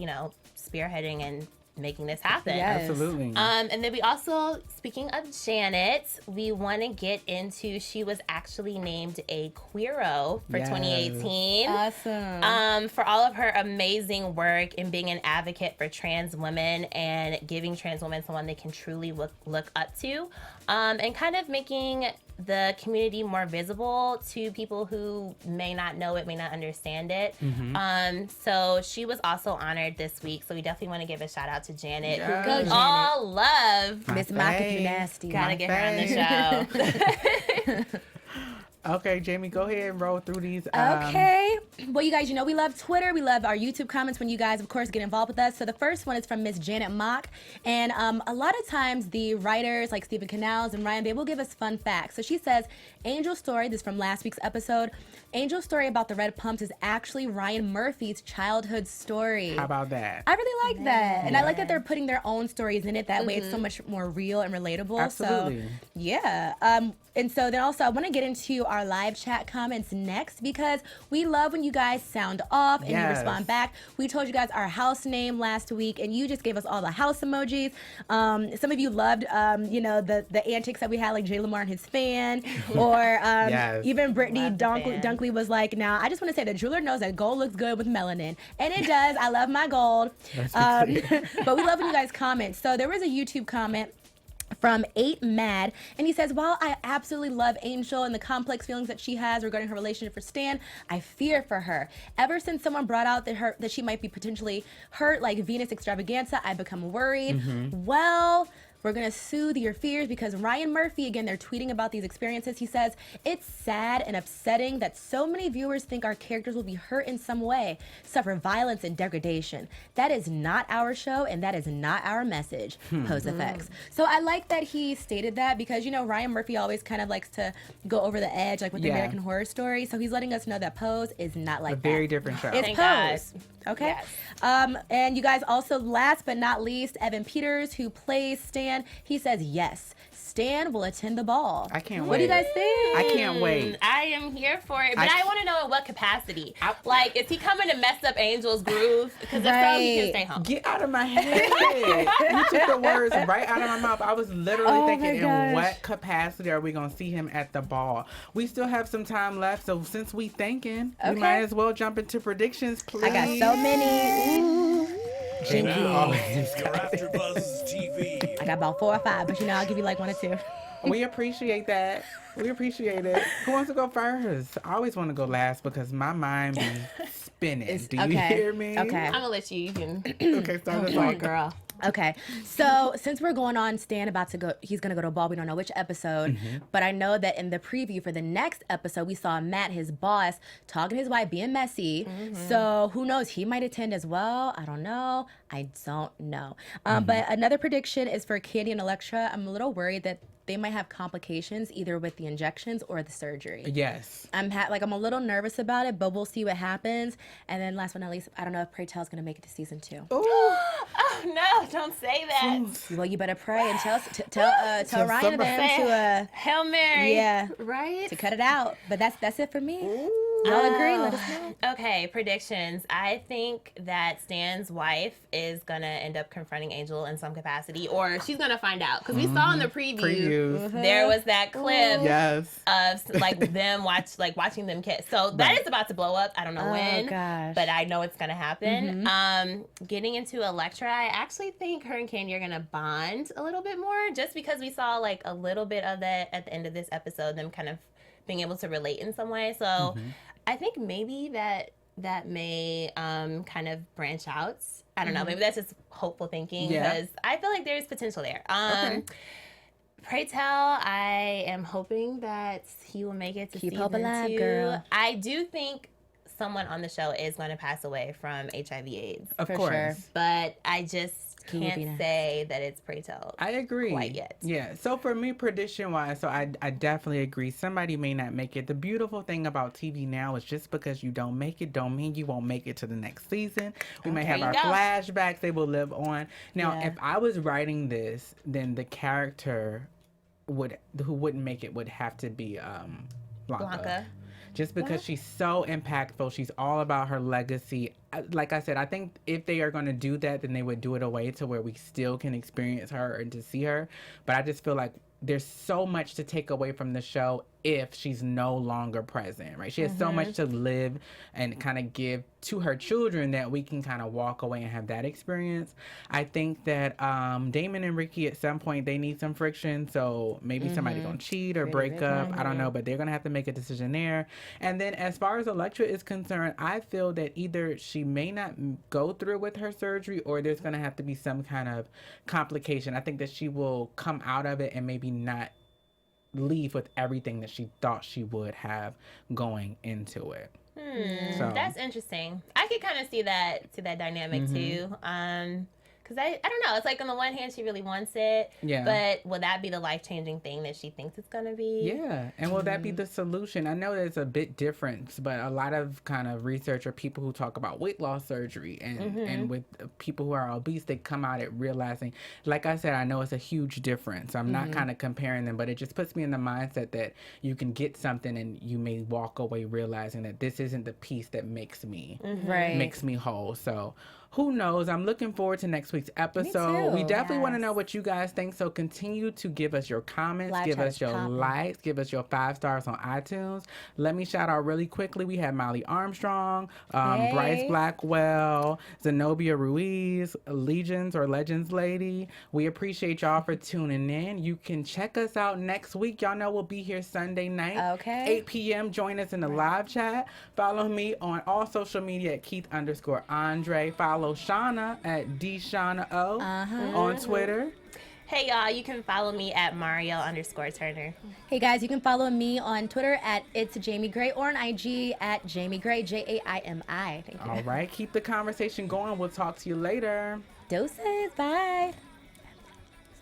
Speaker 4: spearheading and making this happen.
Speaker 3: Yes.
Speaker 1: Absolutely.
Speaker 4: And then we also, speaking of Janet, we want to get into, she was actually named a Queero for 2018.
Speaker 3: Awesome.
Speaker 4: For all of her amazing work in being an advocate for trans women and giving trans women someone they can truly look up to, and kind of making the community more visible to people who may not know it, may not understand it. So she was also honored this week. So we definitely want to give a shout out to Janet, who we all love.
Speaker 3: Miss Mock, you nasty.
Speaker 4: Gotta get her on the show.
Speaker 1: Okay, Jaimi, go ahead and roll through these.
Speaker 3: Okay. Well, you guys, we love Twitter. We love our YouTube comments when you guys, of course, get involved with us. So the first one is from Miss Janet Mock. And a lot of times the writers like Stephen Canals and Ryan, they will give us fun facts. So she says, Angel's story, this is from last week's episode, Angel's story about the red pumps is actually Ryan Murphy's childhood story.
Speaker 1: How about that?
Speaker 3: I really like that. And I like that they're putting their own stories in it. That way it's so much more real and relatable.
Speaker 1: Absolutely.
Speaker 3: So, yeah. And so then also I want to get into our live chat comments next because we love when you you guys sound off and you respond back. We told you guys our house name last week, and you just gave us all the house emojis. Some of you loved, the antics that we had, like Jay Lamar and his fan, or even Brittany Dunkley was like, "Now I just want to say the jeweler knows that gold looks good with melanin, and it does. I love my gold." But we love when you guys comment. So there was a YouTube comment from 8 Mad, and he says, "While I absolutely love Angel and the complex feelings that she has regarding her relationship for Stan, I fear for her. Ever since someone brought out that she might be potentially hurt like Venus Extravaganza, I've become worried." Well, we're going to soothe your fears because Ryan Murphy, again, they're tweeting about these experiences. He says, "It's sad and upsetting that so many viewers think our characters will be hurt in some way, suffer violence and degradation. That is not our show and that is not our message." Pose effects. So I like that he stated that because, Ryan Murphy always kind of likes to go over the edge, like with the American Horror Story. So he's letting us know that Pose is not like that.
Speaker 1: A very different show.
Speaker 3: It's Pose. Okay. Yes. And you guys also, last but not least, Evan Peters, who plays Stan, he says yes, Stan will attend the ball.
Speaker 1: I can't wait.
Speaker 3: What do you guys think?
Speaker 1: I can't wait.
Speaker 4: I am here for it, but I want to know in what capacity. Like, is he coming to mess up Angel's groove? Because if so, he can stay home.
Speaker 1: Get out of my head. You took the words right out of my mouth. I was literally thinking, in what capacity are we going to see him at the ball? We still have some time left, so since we thinking, we might as well jump into predictions, please.
Speaker 3: I got so many. Ooh.
Speaker 2: Now, your AfterBuzz TV.
Speaker 3: I got about 4 or 5, but I'll give you like 1 or 2.
Speaker 1: We appreciate that. We appreciate it. Who wants to go first? I always want to go last because my mind be spinning. Do you hear me?
Speaker 3: Okay.
Speaker 4: I'm going to let you
Speaker 1: Okay, start us off,
Speaker 4: girl.
Speaker 3: Okay, so since we're going on, Stan he's going to go to a ball. We don't know which episode, but I know that in the preview for the next episode, we saw Matt, his boss, talking to his wife, being messy. So who knows? He might attend as well. I don't know. But another prediction is for Candy and Electra. I'm a little worried that they might have complications either with the injections or the surgery.
Speaker 1: Yes.
Speaker 3: I'm a little nervous about it, but we'll see what happens. And then last but not least, I don't know if Pray Tell's going to make it to season 2.
Speaker 1: Ooh.
Speaker 4: Oh, no, don't say that.
Speaker 3: Well, you better pray and tell Ryan and them to
Speaker 4: Hail Mary.
Speaker 3: Yeah.
Speaker 4: Right?
Speaker 3: To cut it out. But that's it for me.
Speaker 1: Ooh.
Speaker 3: Y'all agree? Let us know.
Speaker 4: Okay, predictions. I think that Stan's wife is going to end up confronting Angel in some capacity, or she's going to find out. Because we saw in the previews, there was that clip of them watching them kiss. So that is about to blow up. I don't know when, but I know it's going to happen. Getting into Electra, I actually think her and Candy are going to bond a little bit more, just because we saw like a little bit of that at the end of this episode, them kind of being able to relate in some way. So I think maybe that may kind of branch out. I don't know. Maybe that's just hopeful thinking because I feel like there's potential there. Pray Tell, I am hoping that he will make it to
Speaker 3: Keep
Speaker 4: season
Speaker 3: hope alive,
Speaker 4: 2.
Speaker 3: girl.
Speaker 4: I do think someone on the show is going to pass away from HIV/AIDS.
Speaker 1: Of course.
Speaker 3: Sure.
Speaker 4: But I just can't say that it's Pray Tell.
Speaker 1: I agree.
Speaker 4: Quite yet.
Speaker 1: Yeah. So for me, prediction-wise, so I definitely agree. Somebody may not make it. The beautiful thing about TV now is just because you don't make it, don't mean you won't make it to the next season. We may have our flashbacks. They will live on. Now, if I was writing this, then the character who wouldn't make it would have to be Blanca. Just because she's so impactful. She's all about her legacy. Like I said, I think if they are going to do that, then they would do it a way to where we still can experience her and to see her. But I just feel like there's so much to take away from the show if she's no longer present, right? She has so much to live and kind of give to her children that we can kind of walk away and have that experience. I think that Damon and Ricky, at some point, they need some friction. So maybe somebody gonna cheat or break up. I don't know, but they're gonna have to make a decision there. And then as far as Electra is concerned, I feel that either she may not go through with her surgery or there's gonna have to be some kind of complication. I think that she will come out of it and maybe not leave with everything that she thought she would have going into it. So
Speaker 4: That's interesting. I could kind of see that dynamic too. Because I don't know. It's like on the one hand, she really wants it.
Speaker 1: Yeah.
Speaker 4: But will that be the life-changing thing that she thinks it's going to be?
Speaker 1: Yeah. And will that be the solution? I know there's a bit different, but a lot of kind of research or people who talk about weight loss surgery and with people who are obese, they come out at realizing, like I said, I know it's a huge difference. I'm not kind of comparing them, but it just puts me in the mindset that you can get something and you may walk away realizing that this isn't the piece that makes me whole. So who knows? I'm looking forward to next week's episode. We definitely want to know what you guys think. So continue to give us your comments, give us your likes, give us your 5 stars on iTunes. Let me shout out really quickly. We have Molly Armstrong, Bryce Blackwell, Zenobia Ruiz, Legends Lady. We appreciate y'all for tuning in. You can check us out next week. Y'all know we'll be here Sunday night, 8 p.m. Join us in the live chat. Follow me on all social media at Keith_Andre. Follow Shauna at DShaunaO on Twitter.
Speaker 4: Hey, y'all, you can follow me at Mariel_Turner.
Speaker 3: Hey, guys, you can follow me on Twitter at It's Jaimi Gray or on IG at Jaimi Gray, Jaimi. Thank you.
Speaker 1: All right, keep the conversation going. We'll talk to you later.
Speaker 3: Doses, bye.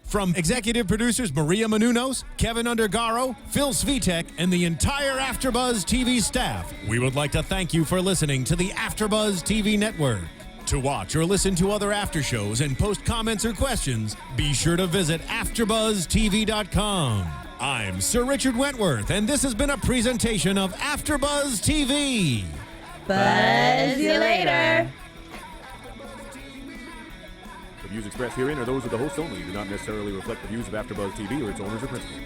Speaker 2: From executive producers Maria Menounos, Keven Undergaro, Phil Svitek, and the entire AfterBuzz TV staff, we would like to thank you for listening to the AfterBuzz TV network. To watch or listen to other after shows and post comments or questions, be sure to visit AfterBuzzTV.com. I'm Sir Richard Wentworth, and this has been a presentation of AfterBuzz TV.
Speaker 3: Buzz you later.
Speaker 5: The views expressed herein are those of the hosts only and do not necessarily reflect the views of AfterBuzz TV or its owners or principals.